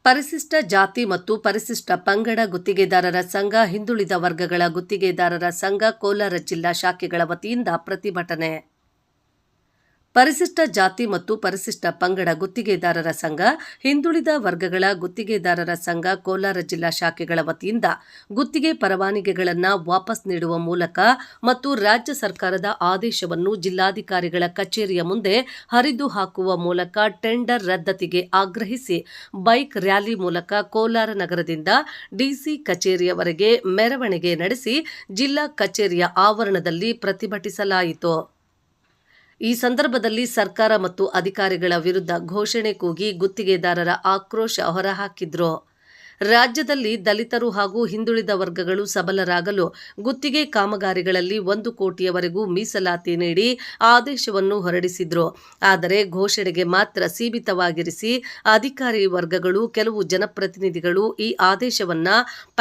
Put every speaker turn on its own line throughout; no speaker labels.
ಪರಿಶಿಷ್ಟ ಜಾತಿ ಮತ್ತು ಪರಿಶಿಷ್ಟ ಪಂಗಡ ಗುತ್ತಿಗೆದಾರರ ಸಂಘ, ಹಿಂದುಳಿದ ವರ್ಗಗಳ ಗುತ್ತಿಗೆದಾರರ ಸಂಘ, ಕೋಲಾರ ಜಿಲ್ಲಾ ಶಾಖೆಗಳ ವತಿಯಿಂದ ಪ್ರತಿಭಟನೆ. ಪರಿಶಿಷ್ಟ ಜಾತಿ ಮತ್ತು ಪರಿಶಿಷ್ಟ ಪಂಗಡ ಗುತ್ತಿಗೆದಾರರ ಸಂಘ, ಹಿಂದುಳಿದ ವರ್ಗಗಳ ಗುತ್ತಿಗೆದಾರರ ಸಂಘ, ಕೋಲಾರ ಜಿಲ್ಲಾ ಶಾಖೆಗಳ ವತಿಯಿಂದ ಗುತ್ತಿಗೆ ಪರವಾನಗಿಗಳನ್ನು ವಾಪಸ್ ನೀಡುವ ಮೂಲಕ ಮತ್ತು ರಾಜ್ಯ ಸರ್ಕಾರದ ಆದೇಶವನ್ನು ಜಿಲ್ಲಾಧಿಕಾರಿಗಳ ಕಚೇರಿಯ ಮುಂದೆ ಹರಿದು ಹಾಕುವ ಮೂಲಕ ಟೆಂಡರ್ ರದ್ದತಿಗೆ ಆಗ್ರಹಿಸಿ ಬೈಕ್ ರ್ಯಾಲಿ ಮೂಲಕ ಕೋಲಾರ ನಗರದಿಂದ ಡಿಸಿ ಕಚೇರಿಯವರೆಗೆ ಮೆರವಣಿಗೆ ನಡೆಸಿ ಜಿಲ್ಲಾ ಕಚೇರಿಯ ಆವರಣದಲ್ಲಿ ಪ್ರತಿಭಟಿಸಲಾಯಿತು. ಈ ಸಂದರ್ಭದಲ್ಲಿ ಸರ್ಕಾರ ಮತ್ತು ಅಧಿಕಾರಿಗಳ ವಿರುದ್ಧ ಘೋಷಣೆ ಕೂಗಿ ಗುತ್ತಿಗೆದಾರರ ಆಕ್ರೋಶ ಹೊರಹಾಕಿದ್ರು. ರಾಜ್ಯದಲ್ಲಿ ದಲಿತರು ಹಾಗೂ ಹಿಂದುಳಿದ ವರ್ಗಗಳು ಸಬಲರಾಗಲು ಗುತ್ತಿಗೆ ಕಾಮಗಾರಿಗಳಲ್ಲಿ 1 ಕೋಟಿಯವರೆಗೂ ಮೀಸಲಾತಿ ನೀಡಿ ಆದೇಶವನ್ನು ಹೊರಡಿಸಿದ್ರು. ಆದರೆ ಘೋಷಣೆಗೆ ಮಾತ್ರ ಸೀಮಿತವಾಗಿರಿಸಿ ಅಧಿಕಾರಿ ವರ್ಗಗಳು, ಕೆಲವು ಜನಪ್ರತಿನಿಧಿಗಳು ಈ ಆದೇಶವನ್ನ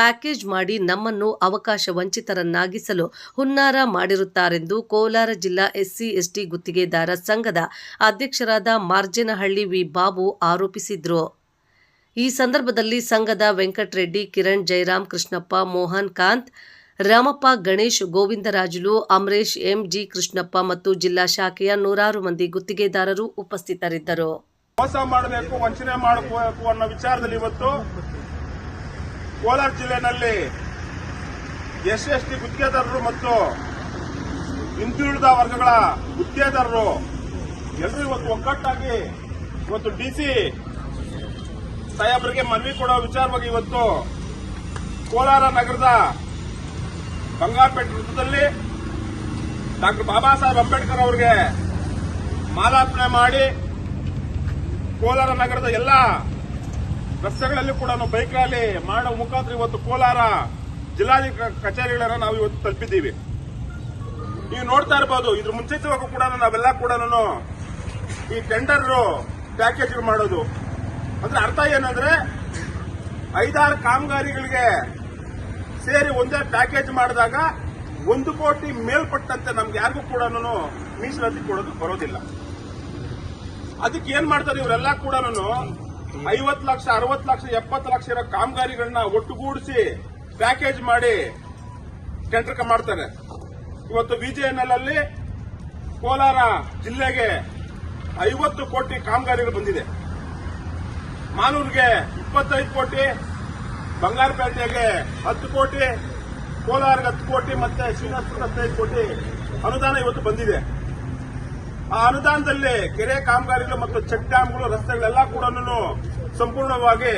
ಪ್ಯಾಕೇಜ್ ಮಾಡಿ ನಮ್ಮನ್ನು ಅವಕಾಶ ವಂಚಿತರನ್ನಾಗಿಸಲು ಹುನ್ನಾರ ಮಾಡಿರುತ್ತಾರೆಂದು ಕೋಲಾರ ಜಿಲ್ಲಾ ಎಸ್ಸಿ ಎಸ್ಟಿ ಗುತ್ತಿಗೆದಾರ ಸಂಘದ ಅಧ್ಯಕ್ಷರಾದ ಮಾರ್ಜೇನಹಳ್ಳಿ ವಿ. ಬಾಬು ಆರೋಪಿಸಿದ್ರು. ಈ ಸಂದರ್ಭದಲ್ಲಿ ಸಂಘದ ವೆಂಕಟರೆಡ್ಡಿ, ಕಿರಣ್, ಜಯರಾಮ್, ಕೃಷ್ಣಪ್ಪ, ಮೋಹನ್ ಕಾಂತ್, ರಾಮಪ್ಪ, ಗಣೇಶ್, ಗೋವಿಂದರಾಜುಲು, ಅಮರೇಶ್, ಎಂ. ಜಿ. ಕೃಷ್ಣಪ್ಪ ಮತ್ತು ಜಿಲ್ಲಾ ಶಾಖೆಯ ನೂರಾರು ಮಂದಿ ಗುತ್ತಿಗೆದಾರರು ಉಪಸ್ಥಿತರಿದ್ದರು.
ಮೋಸ ಮಾಡಬೇಕು, ವಂಚನೆ ಮಾಡಬೇಕು ಅನ್ನೋ ವಿಚಾರದಲ್ಲಿ ಇವತ್ತು ಕೋಲಾರ ಜಿಲ್ಲೆಯಲ್ಲಿ ಎಸ್ಸಿ ಗುತ್ತಿಗೆದಾರರು ಮತ್ತು ಹಿಂದುಳಿದ ವರ್ಗಗಳ ಗುತ್ತಿಗೆದಾರರು ಎಲ್ಲರೂ ಇವತ್ತು ಒಗ್ಗಟ್ಟಾಗಿ ಇವತ್ತು ಡಿಸಿ ಸಾಹೇಬರಿಗೆ ಮನವಿ ಕೊಡೋ ವಿಚಾರವಾಗಿ ಇವತ್ತು ಕೋಲಾರ ನಗರದ ಬಂಗಾರಪೇಟೆ ವೃತ್ತದಲ್ಲಿ ಡಾಕ್ಟರ್ ಬಾಬಾ ಸಾಹೇಬ್ ಅಂಬೇಡ್ಕರ್ ಅವರಿಗೆ ಮಾಲಾರ್ಪಣೆ ಮಾಡಿ ಕೋಲಾರ ನಗರದ ಎಲ್ಲ ರಸ್ತೆಗಳಲ್ಲಿ ಕೂಡ ಬೈಕ್ ರ್ಯಾಲಿ ಮಾಡೋ ಮುಖಾಂತರ ಇವತ್ತು ಕೋಲಾರ ಜಿಲ್ಲಾಧಿಕಾರಿ ಕಚೇರಿಗಳನ್ನು ನಾವು ಇವತ್ತು ತಲುಪಿದ್ದೀವಿ. ನೀವು ನೋಡ್ತಾ ಇರಬಹುದು, ಇದ್ರ ಮುಂಚಿತವಾಗಿ ಕೂಡ ನಾವೆಲ್ಲ ಕೂಡ ಈ ಟೆಂಡರ್ ಪ್ಯಾಕೇಜ್ ಮಾಡೋದು ಅಂದ್ರೆ ಅರ್ಥ ಏನಂದ್ರೆ 5-6 ಕಾಮಗಾರಿಗಳಿಗೆ ಸೇರಿ ಒಂದೇ ಪ್ಯಾಕೇಜ್ ಮಾಡಿದಾಗ 1 ಕೋಟಿ ಮೇಲ್ಪಟ್ಟಂತೆ ನಮ್ಗೆ ಯಾರಿಗೂ ಕೂಡ ಮೀಸಲಾತಿ ಕೊಡೋದು ಬರೋದಿಲ್ಲ. ಅದಕ್ಕೆ ಏನ್ ಮಾಡ್ತಾರೆ ಇವರೆಲ್ಲ ಕೂಡ 50 ಲಕ್ಷ, 60 ಲಕ್ಷ, 70 ಲಕ್ಷ ಇರೋ ಕಾಮಗಾರಿಗಳನ್ನ ಒಟ್ಟುಗೂಡಿಸಿ ಪ್ಯಾಕೇಜ್ ಮಾಡಿ ಟೆಂಡರ್ ಮಾಡ್ತಾರೆ. ಇವತ್ತು ವಿಜಿಎನ್ಎಲ್ ಅಲ್ಲಿ ಕೋಲಾರ ಜಿಲ್ಲೆಗೆ 50 ಕೋಟಿ ಕಾಮಗಾರಿಗಳು ಬಂದಿದೆ. ಮಾನೂರಿಗೆ 25 ಕೋಟಿ, ಬಂಗಾರಪೇಟೆಗೆ 10 ಕೋಟಿ, ಕೋಲಾರ್ಗೆ 10 ಕೋಟಿ ಮತ್ತೆ ಶ್ರೀನಿವಾಸಪುರಕ್ಕೆ 15 ಕೋಟಿ ಅನುದಾನ ಇವತ್ತು ಬಂದಿದೆ. ಆ ಅನುದಾನದಲ್ಲಿ ಕೆರೆ ಕಾಮಗಾರಿಗಳು ಮತ್ತು ಚೆಕ್ ಡ್ಯಾಂಗಳು, ರಸ್ತೆಗಳೆಲ್ಲ ಕೂಡ ಸಂಪೂರ್ಣವಾಗಿ